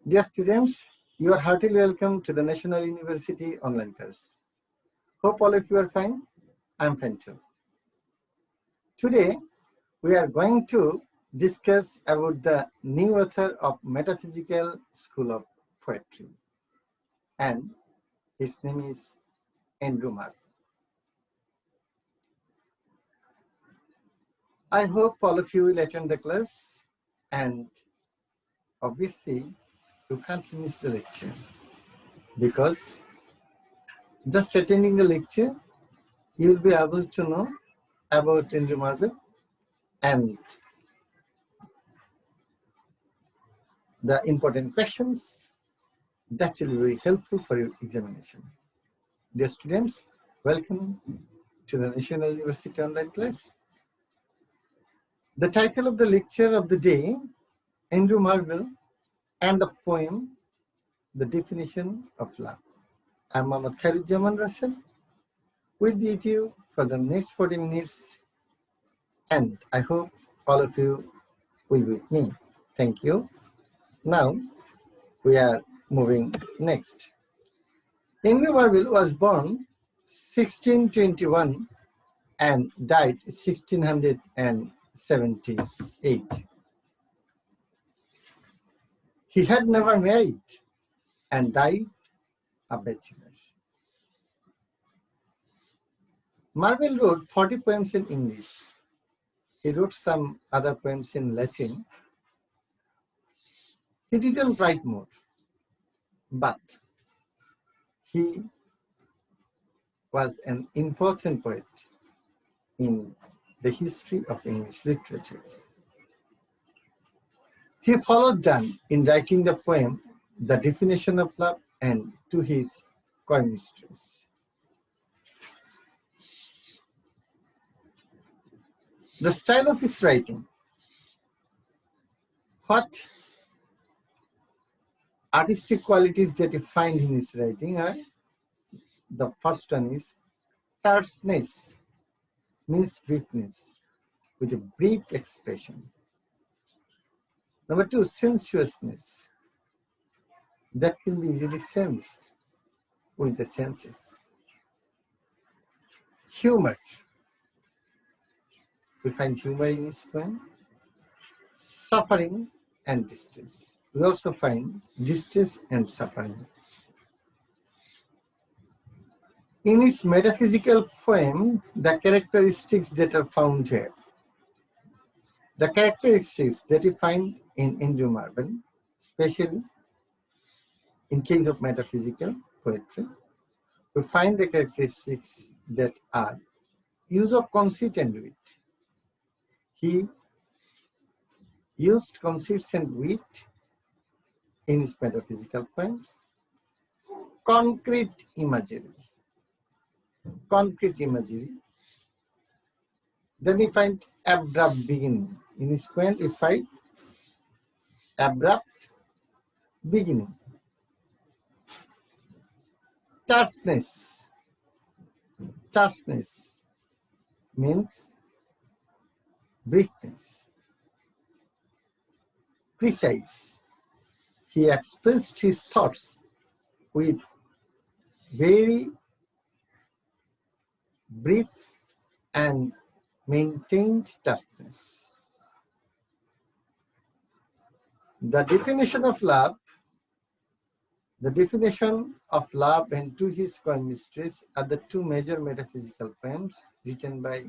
Dear students, you are heartily welcome to the National University online course. Hope all of you are fine. I'm fine too. Today, we are going to discuss about the new author of Metaphysical School of Poetry, and his name is Andrew Marvell. I hope all of you will attend the class, and obviously you can't miss the lecture, because just attending the lecture you will be able to know about Andrew Marvell and the important questions that will be very helpful for your examination. Dear students, welcome to the National University online class. The title of the lecture of the day, Andrew Marvell and the poem, The Definition of Love. I'm Mohammad Khairuzzaman Russell. We'll be with you for the next 40 minutes, and I hope all of you will be with me. Thank you. Now, we are moving next. Andrew Marvell was born 1621 and died 1678. He had never married and died a bachelor. Marvell wrote 40 poems in English. He wrote some other poems in Latin. He didn't write more, but he was an important poet in the history of English literature. He followed Donne in writing the poem, The Definition of Love, and To His Coy Mistress. The style of his writing. What artistic qualities that you find in his writing are: the first one is terseness, means briefness, with a brief expression. Number two, sensuousness, that can be easily sensed with the senses. Humor, we find humor in his poem. Suffering and distress, we also find distress and suffering. In his metaphysical poem, the characteristics that are found here, the characteristics that you find in Andrew Marvell, especially in case of metaphysical poetry, we find the characteristics that are use of conceit and wit. He used conceits and wit in his metaphysical poems. Concrete imagery. Then we find abrupt beginning. In his poem, we find abrupt beginning. Terseness means briefness. Precise. He expressed his thoughts with very brief and maintained terseness. The definition of love and To His Coy Mistress are the two major metaphysical poems written by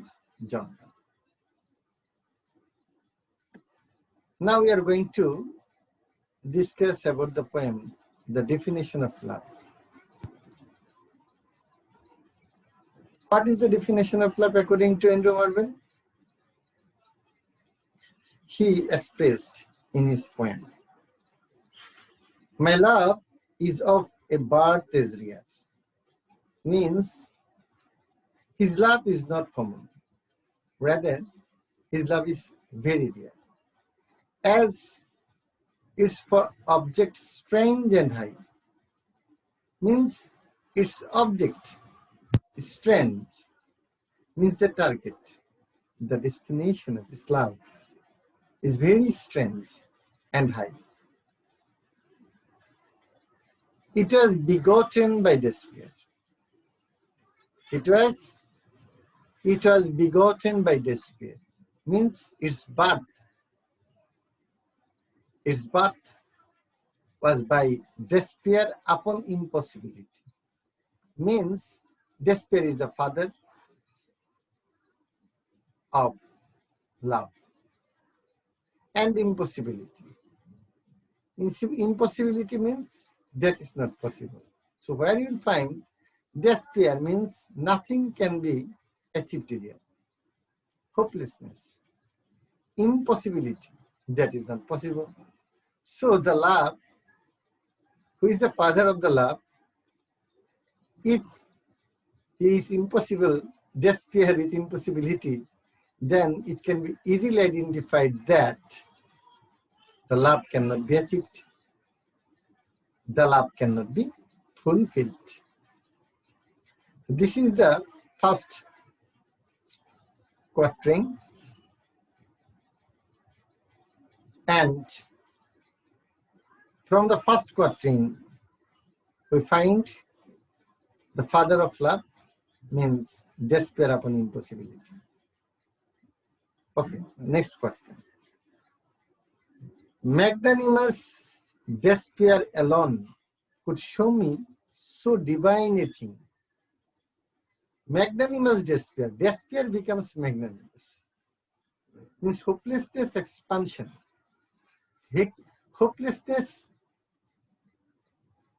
John Donne. Now we are going to discuss about the poem, The Definition of Love. What is the definition of love according to Andrew Marvell? He expressed in his poem, my love is of a birth as rare. Means his love is not common. Rather, his love is very rare. As it's for object strange and high. Means its object is strange. Means the target, the destination of his love is very strange and high. It was begotten by despair. It was begotten by despair. Means its birth was by despair upon impossibility. Means despair is the father of love and impossibility. Impossibility means that is not possible. So where you find despair means nothing can be achieved there. Hopelessness, impossibility, that is not possible. So the love, who is the father of the love, if he is impossible, despair with impossibility, then it can be easily identified that the love cannot be achieved. The love cannot be fulfilled. This is the first quatrain. And from the first quatrain, we find the father of love means despair upon impossibility. Okay, next quatrain. Magnanimous despair alone could show me so divine a thing. Magnanimous despair. Despair becomes magnanimous. Means hopelessness expansion. Hopelessness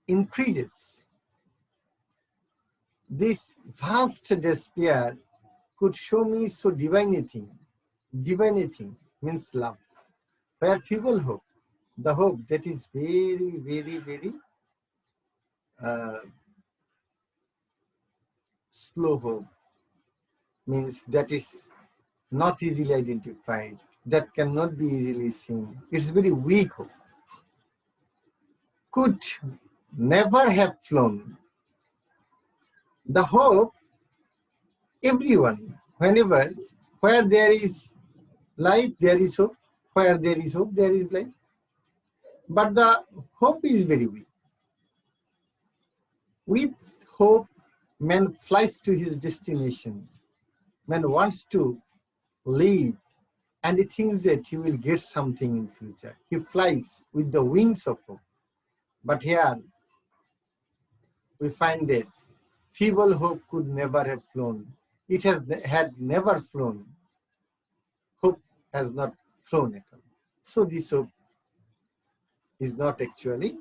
increases. This vast despair could show me so divine a thing. Divine a thing means love. Where feeble hope, the hope that is very, very, very slow hope, means that is not easily identified, that cannot be easily seen. It's very weak hope. Could never have flown. The hope, everyone, whenever, where there is life, there is hope. Where there is hope, there is life. But the hope is very weak. With hope, man flies to his destination. Man wants to live and he thinks that he will get something in future. He flies with the wings of hope. But here, we find that feeble hope could never have flown. It had never flown. Hope has not flown at all. So this hope is not actually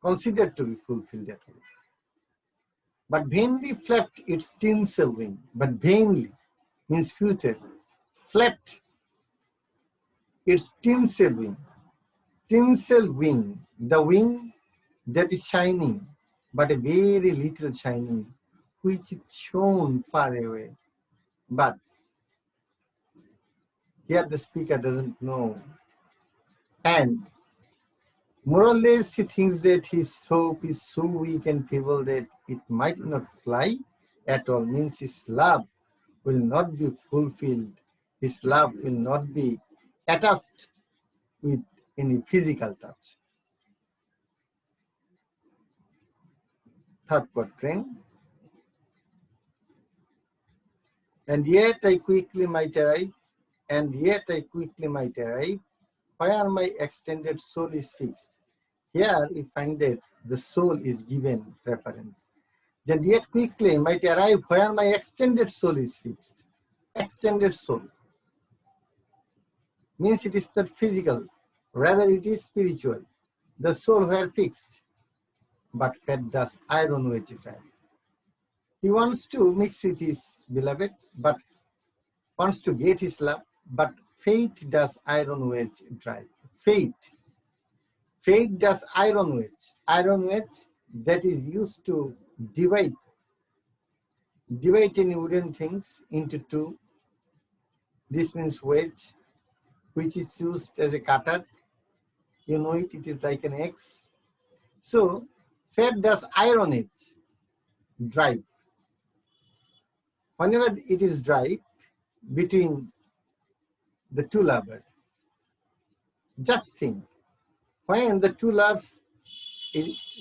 considered to be fulfilled at all. But vainly flapped its tinsel wing. But vainly means future. Flapped its tinsel wing. Tinsel wing, the wing that is shining, but a very little shining, which is shown far away. But here the speaker doesn't know. And more or less he thinks that his hope is so weak and feeble that it might not fly at all. Means his love will not be fulfilled. His love will not be attached with any physical touch. Third quatrain. And yet I quickly might arrive, and yet I quickly might arrive, where my extended soul is fixed. Here we find that the soul is given preference. Then yet quickly might arrive where my extended soul is fixed. Extended soul means it is not physical, rather it is spiritual. The soul were fixed, but fate does iron wedge drive. He wants to mix with his beloved, but wants to get his love, but fate does iron wedge drive. Fate does iron wedge. Iron wedge that is used to divide any wooden things into two. This means wedge, which is used as a cutter. You know it, it is like an X. So fate does iron edge drive. Whenever it is drive between the two lovers, just think, when the two loves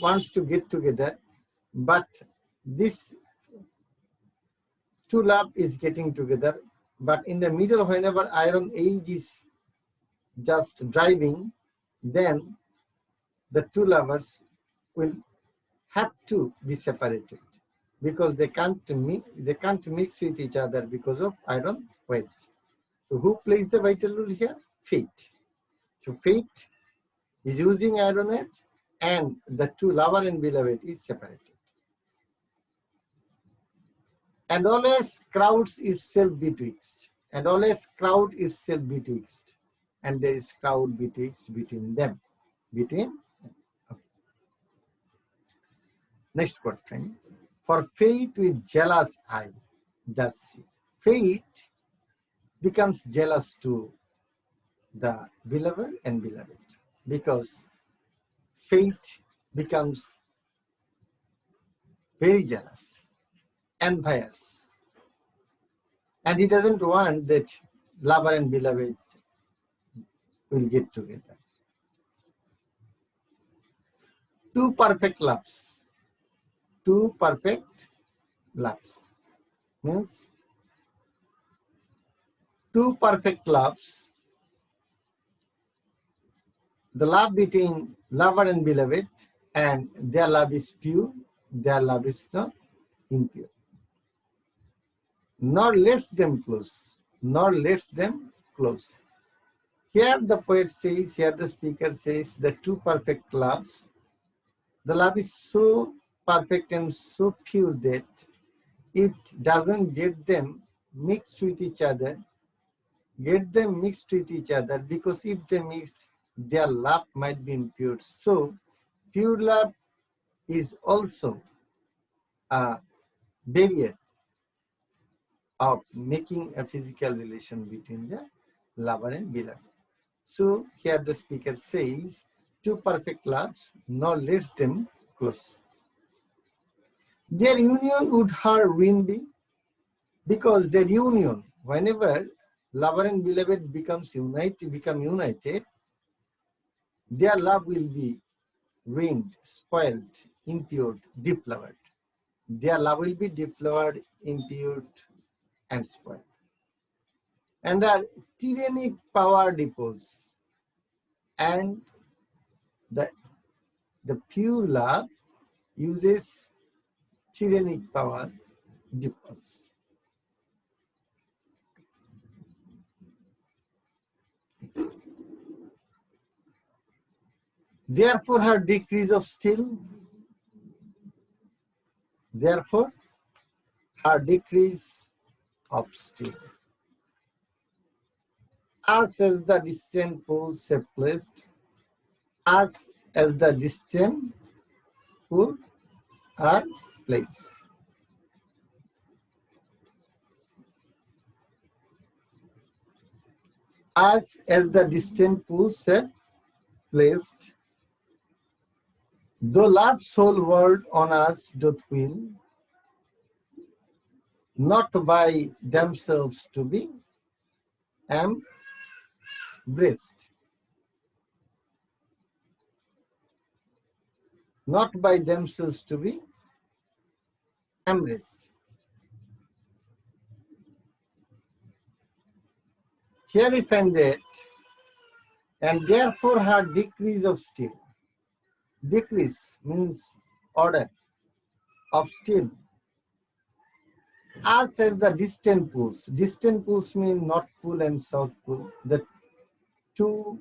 wants to get together, but this two love is getting together. But in the middle, whenever iron age is just driving, then the two lovers will have to be separated because they can't mix with each other because of iron wedge. So who plays the vital role here? Fate. So fate is using iron wedge, and the two lover and beloved is separated. And always crowds itself betwixt. And always crowd itself betwixt. And there is crowd betwixt between them. Okay. Next question. For fate with jealous eye does see. Fate becomes jealous to the beloved and beloved because fate becomes very jealous, envious, and he doesn't want that lover and beloved will get together. Two perfect loves. Two perfect loves means two perfect loves. The love between lover and beloved, and their love is pure, their love is not impure. Nor lets them close, nor lets them close. Here the poet says, here the speaker says, the two perfect loves, the love is so perfect and so pure that it doesn't get them mixed with each other, because if they mixed, their love might be impure. So pure love is also a barrier of making a physical relation between the lover and beloved. So here the speaker says, two perfect loves, nor lets them close. Their union would her ruin be? Because their union, whenever lover and beloved become united, their love will be ruined, spoiled, impure, deflowered. Their love will be deflowered, impure, and spoiled. And their tyrannic power depose. And the pure love uses tyrannic power depose. Therefore, her decrees of steel. Therefore, her decrees of steel. As the distant poles have placed, as the distant poles are placed. As the distant pools have placed, though love's whole world on us doth will, not by themselves to be embraced. Not by themselves to be embraced. Here we find that, and therefore her decrees of steel. Decrease means order of steel. As the distant poles. Distant poles mean North Pole and South Pole. The two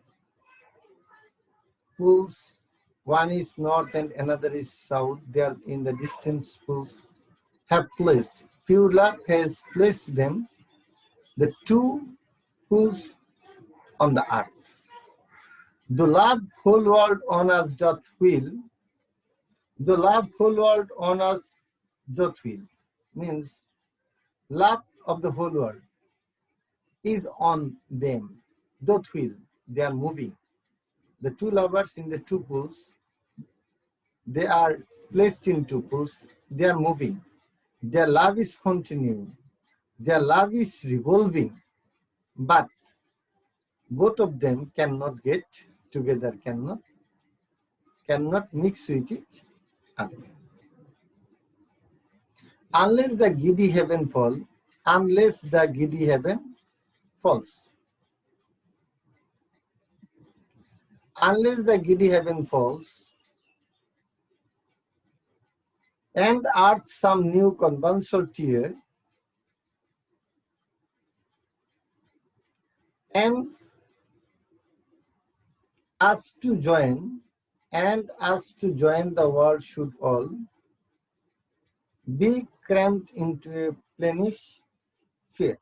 poles, one is north and another is south. They are in the distant poles. Have placed. Pure love has placed them, the two poles, on the earth. The love whole world on us doth will. The love whole world on us doth will means love of the whole world is on them. Doth will, they are moving. The two lovers in the two poles, they are placed in two poles, they are moving. Their love is continuing. Their love is revolving. But both of them cannot get together, cannot cannot mix with each other. Unless the giddy heaven fall, unless the giddy heaven falls. Unless the giddy heaven falls, and earth some new conventional tear, and us to join, the world should all be crammed into a plenish fear.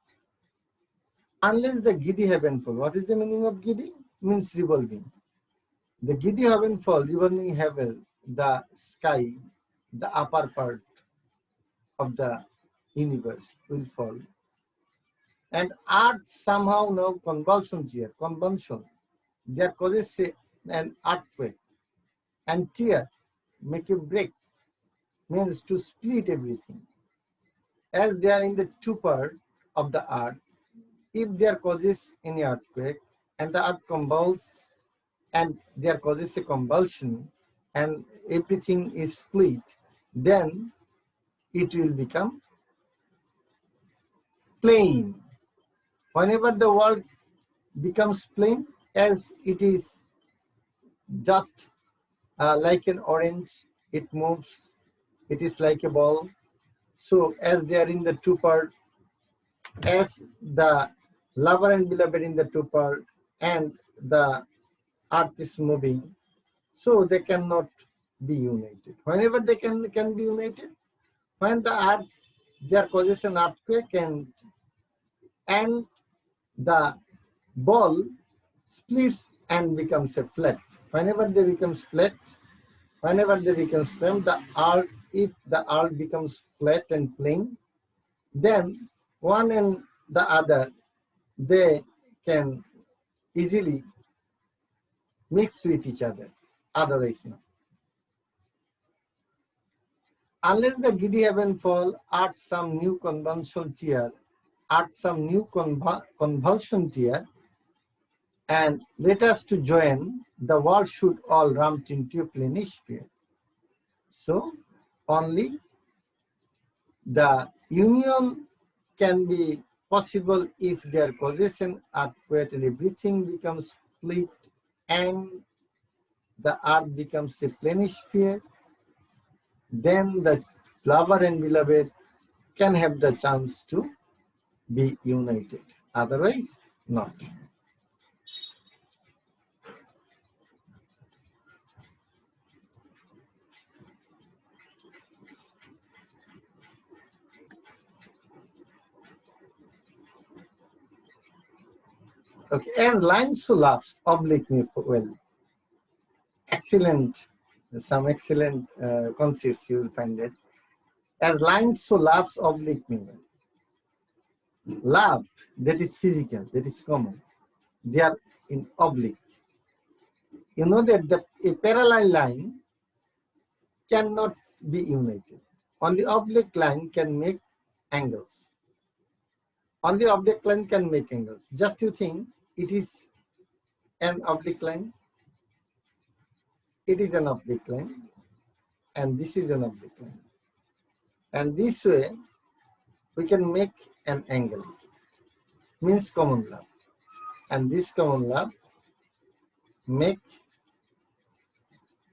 Unless the giddy heaven fall. What is the meaning of giddy? Means revolving. The giddy heaven fall, revolving heaven, the sky, the upper part of the universe will fall. And earth somehow now convulsions here, convulsion. There causes an earthquake. And tear, make a break, means to split everything. As they are in the two parts of the earth, if there causes any earthquake and the earth convulses and there causes a convulsion and everything is split, then it will become plain. Whenever the world becomes plain, as it is just like an orange, it moves, it is like a ball. So as they are in the two part, as the lover and beloved in the two part, and the earth is moving, so they cannot be united. Whenever they can be united, when the earth, there causes an earthquake and the ball splits and becomes a flat. Whenever they becomes flat, the earth, if the earth becomes flat and plain, then one and the other, they can easily mix with each other, otherwise not. Unless the giddy heaven fall, earth some new convulsion tear, and let us to join, the world should all ramp into a plenish fear. So only the union can be possible if there causes an earthquake and everything becomes split and the earth becomes a plenish sphere. Then the lover and beloved can have the chance to be united. Otherwise, not. Okay, as lines so laughs, oblique me well. Excellent, some excellent concepts you will find it. As lines so laughs, oblique me well. Laugh, that is physical, that is common. They are in oblique. You know that a parallel line cannot be united. Only oblique line can make angles. Only oblique line can make angles. Just you think it is an oblique line. It is an oblique line. And this is an oblique line. And this way, we can make an angle. Means common love. And this common love make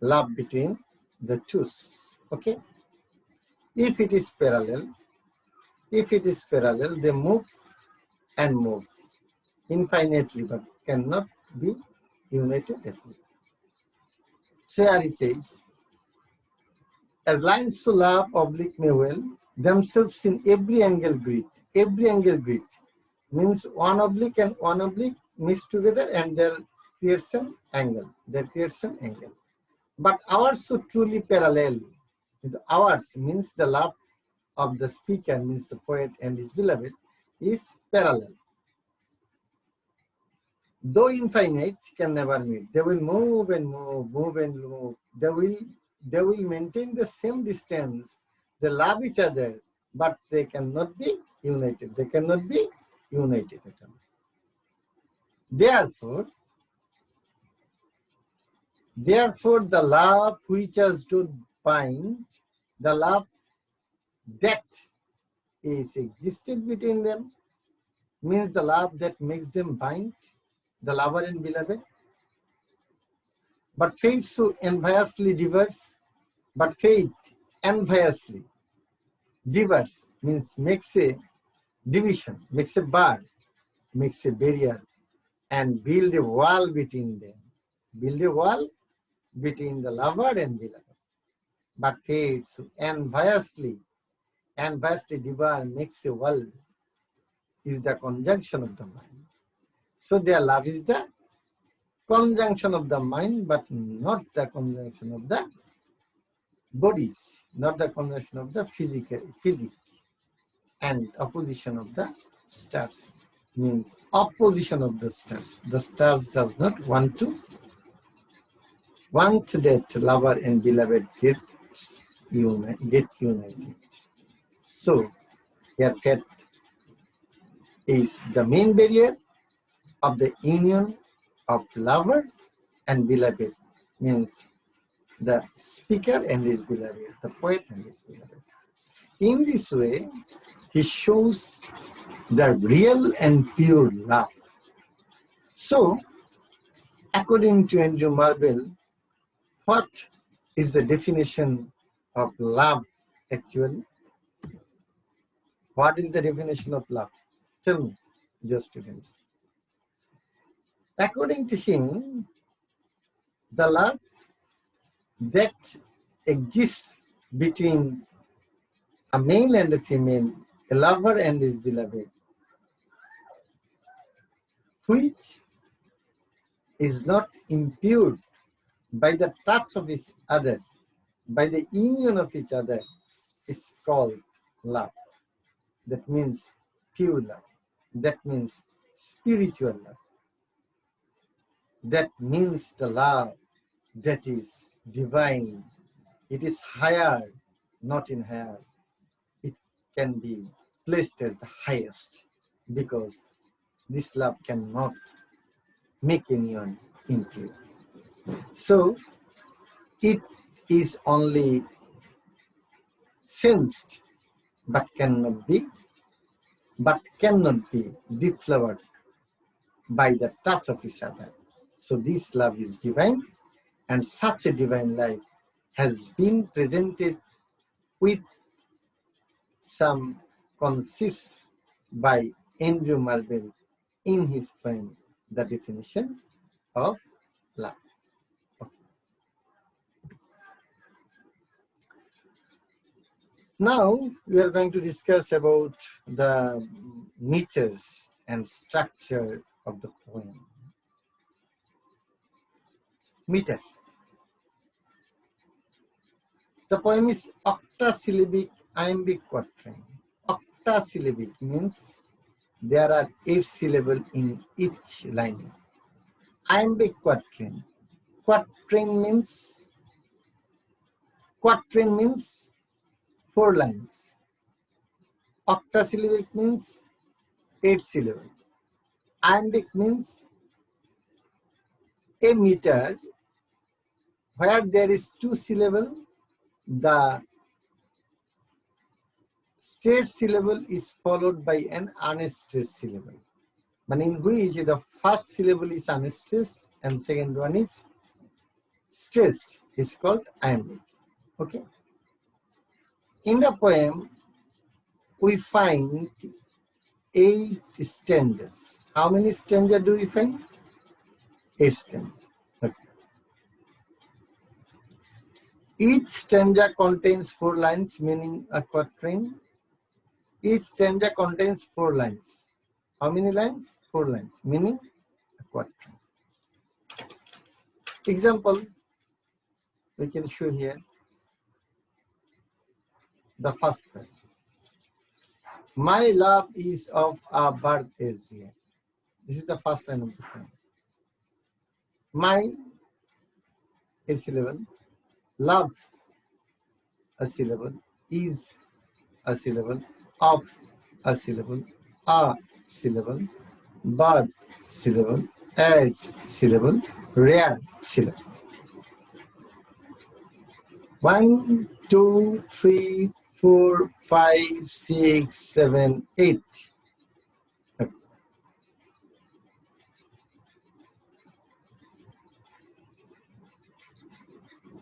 love between the two. Okay? If it is parallel, they move and move infinitely, but cannot be united at all. So here he says, as lines to love oblique may well, themselves in every angle greet. Every angle greet means one oblique and one oblique mixed together and there creates an angle. But ours so truly parallel. Ours means the love of the speaker, means the poet and his beloved, is parallel. Though infinite, can never meet. They will move and move and move. They will maintain the same distance. They love each other, but they cannot be united. They cannot be united at all. Therefore, Therefore, the love which has to bind, the love that is existed between them, means the love that makes them bind, the lover and beloved. But fate so enviously diverse, but fate enviously diverse means makes a division, makes a bar, makes a barrier, and build a wall between them. Build a wall between the lover and beloved. But fate so enviously diverse makes a wall is the conjunction of the mind. So their love is the conjunction of the mind, but not the conjunction of the bodies, not the conjunction of the physics, and opposition of the stars means opposition of the stars. The stars does not want that lover and beloved get united. So here fate is the main barrier of the union of lover and beloved, means the speaker and his beloved, the poet and his beloved. In this way, he shows the real and pure love. So, according to Andrew Marvell, what is the definition of love actually? What is the definition of love? Tell me, dear students. According to him, the love that exists between a male and a female, a lover and his beloved, which is not impured by the touch of each other, by the union of each other, is called love. That means pure love. That means spiritual love. That means the love that is divine. It is higher, not in higher. It can be placed as the highest because this love cannot make anyone impure. So it is only sensed but cannot be deflowered by the touch of each other. So this love is divine, and such a divine life has been presented with some conceits by Andrew Marvell in his poem, The Definition of Love. Okay. Now we are going to discuss about the meters and structure of the poem. Meter. The poem is octasyllabic iambic quatrain. Octasyllabic means there are 8 syllables in each line. Iambic quatrain. Quatrain means 4 lines. Octasyllabic means 8 syllables. Iambic means a meter where there is 2 syllables, the straight syllable is followed by an unstressed syllable, but in which the first syllable is unstressed and second one is stressed, is called iambic. Okay. In the poem, we find 8 stanzas. How many stanzas do we find? 8 stanzas. Okay. Each stanza contains 4 lines, meaning a quatrain. Each stanza contains 4 lines. How many lines? 4 lines, meaning a quatrain. Example, we can show here the first one. My love is of a birth as yet. This is the first line of the poem. My, a syllable. Love, a syllable. Is, a syllable. Of, a syllable. A syllable. Birth, syllable. As, syllable. Rare, syllable. 1, 2, 3, 4, 5, 6, 7, 8. Okay.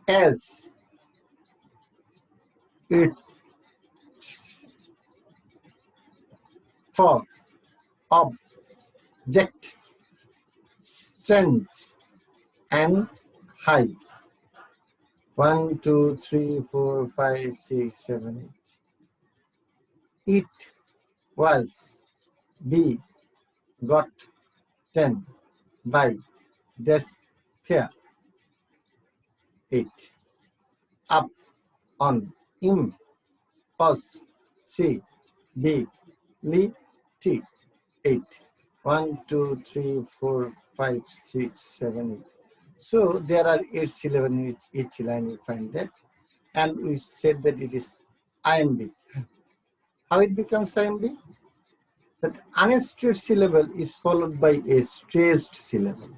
As its for object, strength, and height. 1, 2, 3, 4, 5, 6, 7, 8. It was B got 10 by this here 8. Up on im pos C B li T 8. 1, 2, 3, 4, 5, 6, 7, 8. So there are 8 syllables in each line. We find that, and we said that it is IMB. How it becomes IMB? That unstressed syllable is followed by a stressed syllable.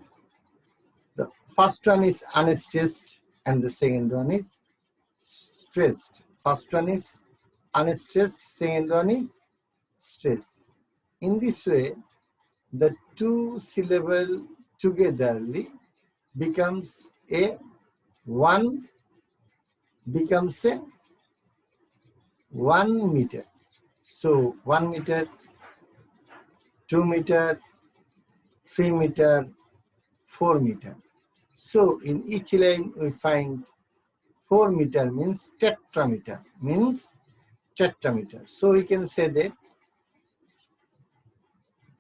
The first one is unstressed and the second one is stressed. First one is unstressed, second one is stressed. In this way, the two syllables togetherly becomes a 1 meter. So 1 meter, 2 meter, 3 meter, 4 meter. So in each line we find 4 meter means tetrameter, So we can say that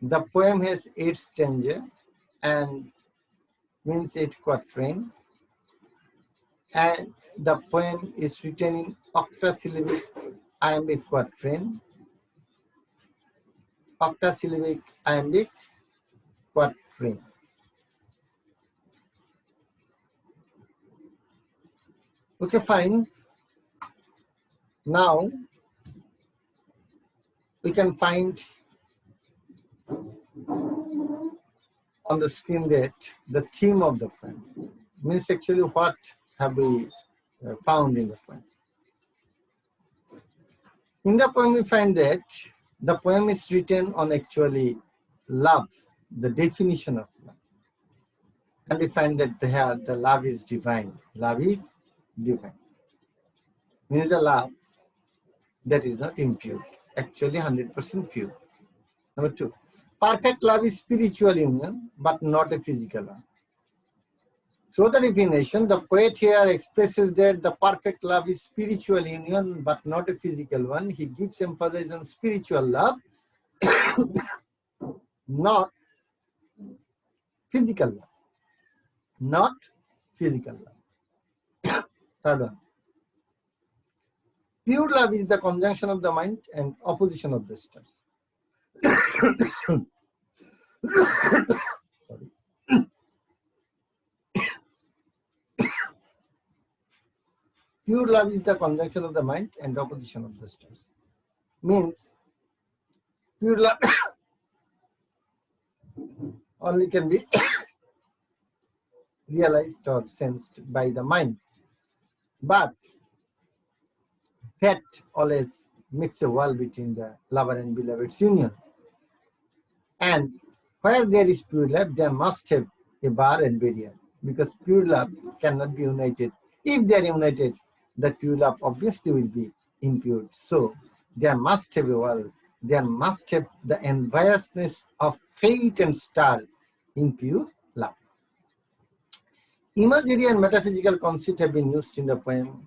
the poem has 8 stanza and means 8 quatrain, and the poem is written in octasyllabic iambic quatrain. Octasyllabic iambic quatrain. Okay, fine. Now we can find on the screen that the theme of the poem means actually what have we found in the poem. In the poem we find that the poem is written on actually love, the definition of love. And we find that the love is divine. Love is divine. Means the love that is not impure, actually 100% pure. Number 2, perfect love is spiritual union, but not a physical one. Through the definition, the poet here expresses that the perfect love is spiritual union, but not a physical one. He gives emphasis on spiritual love, not physical love. Not physical love. Third one. Pure love is the conjunction of the mind and opposition of the stars. Sorry. Pure love is the conjunction of the mind and opposition of the stars. Means pure love only can be realized or sensed by the mind. But fate always makes a wall between the lover and beloved's union. And where there is pure love, there must have a bar and barrier, because pure love cannot be united. If they are united, the pure love obviously will be impure. So there must have a wall. There must have the enviousness of fate and star in pure love. Imagery and metaphysical conceit have been used in the poem.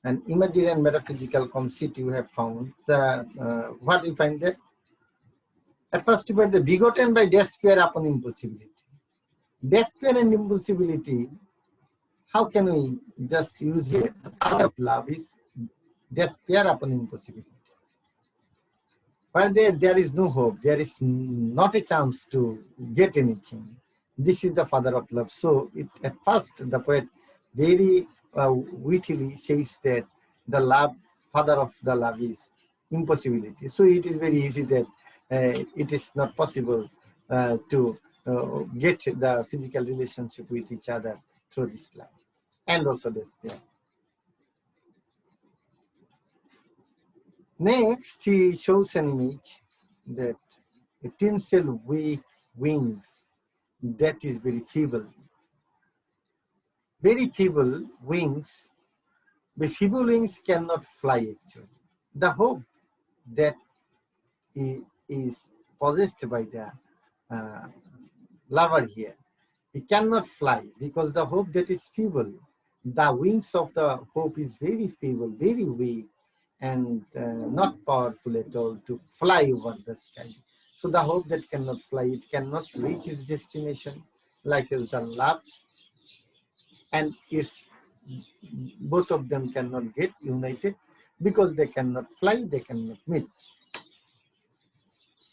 And imagery and metaphysical conceit you have found. What we find that? At first, you find the begotten by despair upon impossibility. Despair and impossibility, how can we just use here? The power of love is despair upon impossibility. Where there is no hope, there is not a chance to get anything. This is the father of love. So at first, the poet very wittily says that the love, father of the love is impossibility. So it is very easy that it is not possible to get the physical relationship with each other through this love, and also despair. Next, he shows an image that a tinsel with wings that is very feeble. Very feeble wings. The feeble wings cannot fly actually. The hope that is possessed by the lover here. He cannot fly because the hope that is feeble. The wings of the hope is very feeble, very weak, and not powerful at all to fly over the sky. So the hope that cannot fly, it cannot reach its destination like as the love, and it's both of them cannot get united because they cannot fly, they cannot meet.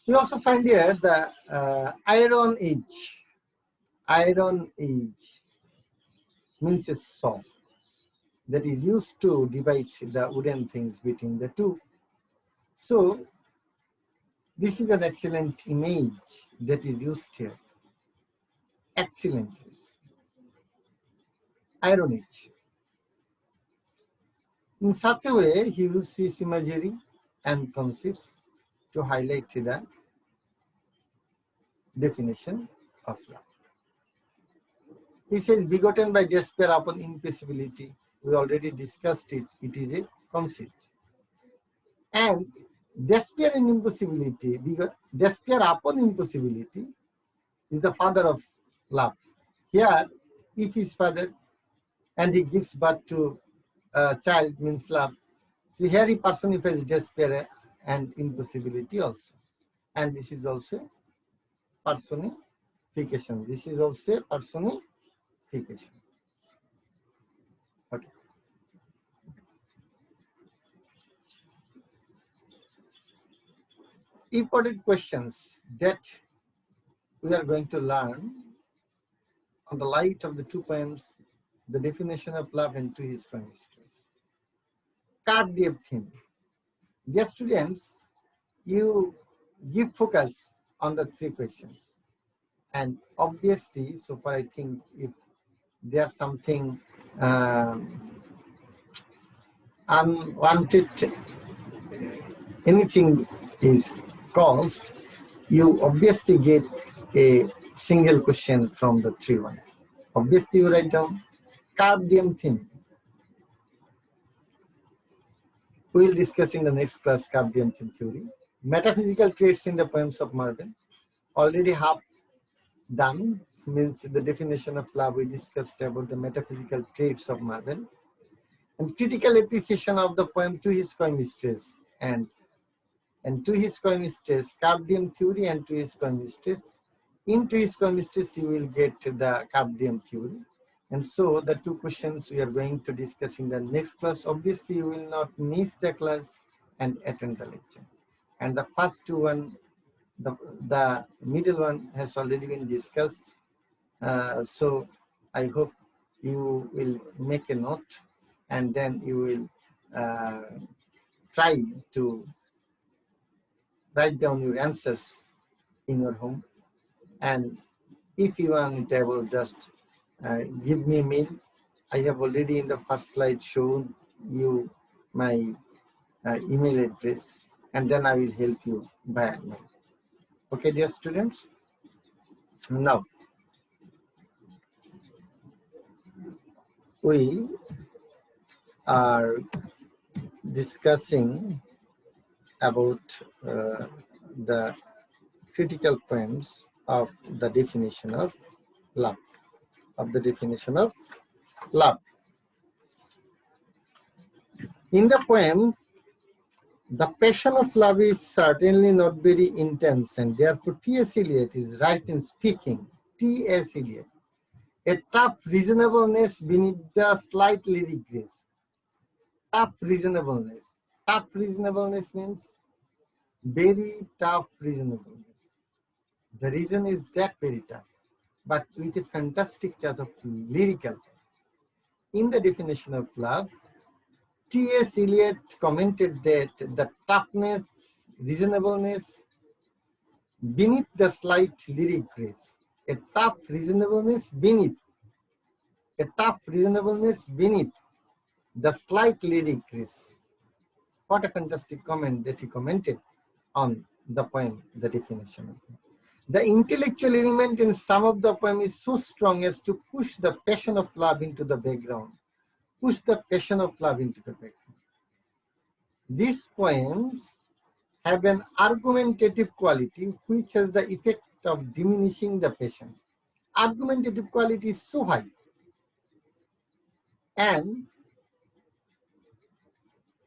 We also find here the iron edge. Iron edge means a saw that is used to divide the wooden things between the two. So this is an excellent image that is used here. Excellent use. Iron edge. In such a way, he uses imagery and concepts to highlight the definition of love. He says, begotten by despair upon impossibility. We already discussed it. It is a concept. And despair and impossibility, despair upon impossibility is the father of love. Here, if his father and he gives birth to a child means love. So here he personifies despair and impossibility also. And this is also personification. This is also personification. Okay. Important questions that we are going to learn on the light of the two poems, the definition of love and to his chemistries. Card-deep theme. Dear students, you give focus on the three questions. And obviously, so far I think if there's something unwanted, anything is caused, you obviously get a single question from the three one. Obviously, you write down card-deep theme. We will discuss in the next class card-deep theme theory. Metaphysical traits in the poems of Marvin. Already half done, means the definition of love. We discussed about the metaphysical traits of Marvin. And critical appreciation of the poem to his chemistries. And to his chemistries, card-deep theory and to his chemistries. Into his chemistries, you will get the card-deep theory. And so the two questions we are going to discuss in the next class. Obviously, you will not miss the class and attend the lecture. And the first two one, the middle one has already been discussed. So I hope you will make a note and then you will try to write down your answers in your home. And if you are unable, just give me a mail. I have already in the first slide shown you my email address, and then I will help you by mail. Okay, dear students. Now, we are discussing about the critical points of the definition of love. In the poem, the passion of love is certainly not very intense, and therefore T.S. Eliot is right in speaking. T.S. Eliot, a tough reasonableness beneath the slight lyric grace. Tough reasonableness. Tough reasonableness means very tough reasonableness. The reason is that very tough, but with a fantastic touch of lyrical. In the definition of love, T.S. Eliot commented that the toughness, reasonableness beneath the slight lyric grace. A tough reasonableness beneath the slight lyric grace. What a fantastic comment that he commented on the poem, the definition. The intellectual element in some of the poem is so strong as to push the passion of love into the background. Push the passion of love into the background. These poems have an argumentative quality which has the effect of diminishing the passion. Argumentative quality is so high, and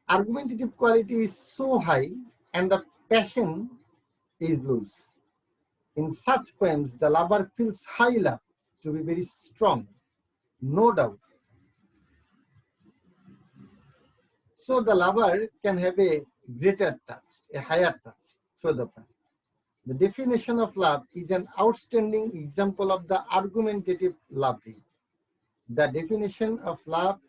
argumentative quality is so high and the passion is loose. In such poems, the lover feels high love to be very strong, no doubt. So the lover can have a greater touch, a higher touch through the poem. The definition of love is an outstanding example of the argumentative love. The definition of love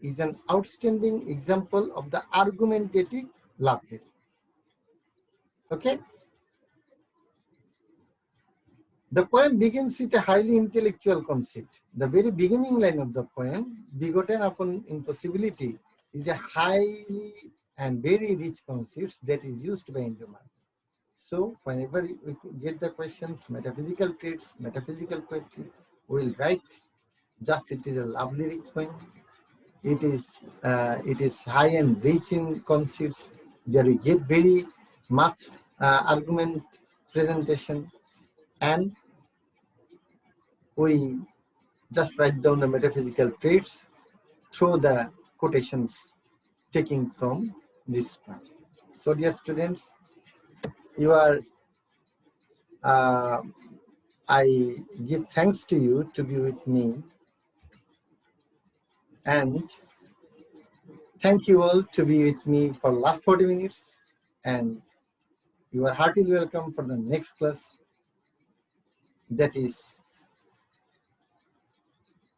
is an outstanding example of the argumentative love. Okay? The poem begins with a highly intellectual concept. The very beginning line of the poem, begotten upon impossibility, is a highly and very rich concept that is used by Indo-Man. So whenever we get the questions, metaphysical traits, metaphysical question, we will write just it is a love lyric poem. It is high and rich in concepts. There we get very much argument presentation, and we just write down the metaphysical traits through the quotations taking from this one. So dear students, you are I give thanks to you to be with me, and thank you all to be with me for last 40 minutes, and you are heartily welcome for the next class, that is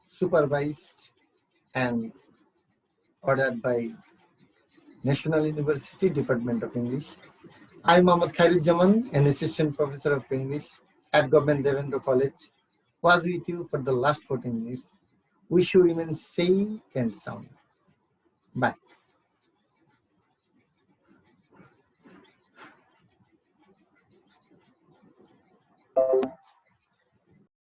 supervised and ordered by National University Department of English. I am Mohammad Khairuজ্জামান, an assistant professor of English at Government Devendra College, was with you for the last 14 minutes. Wish you remain safe and sound. Bye.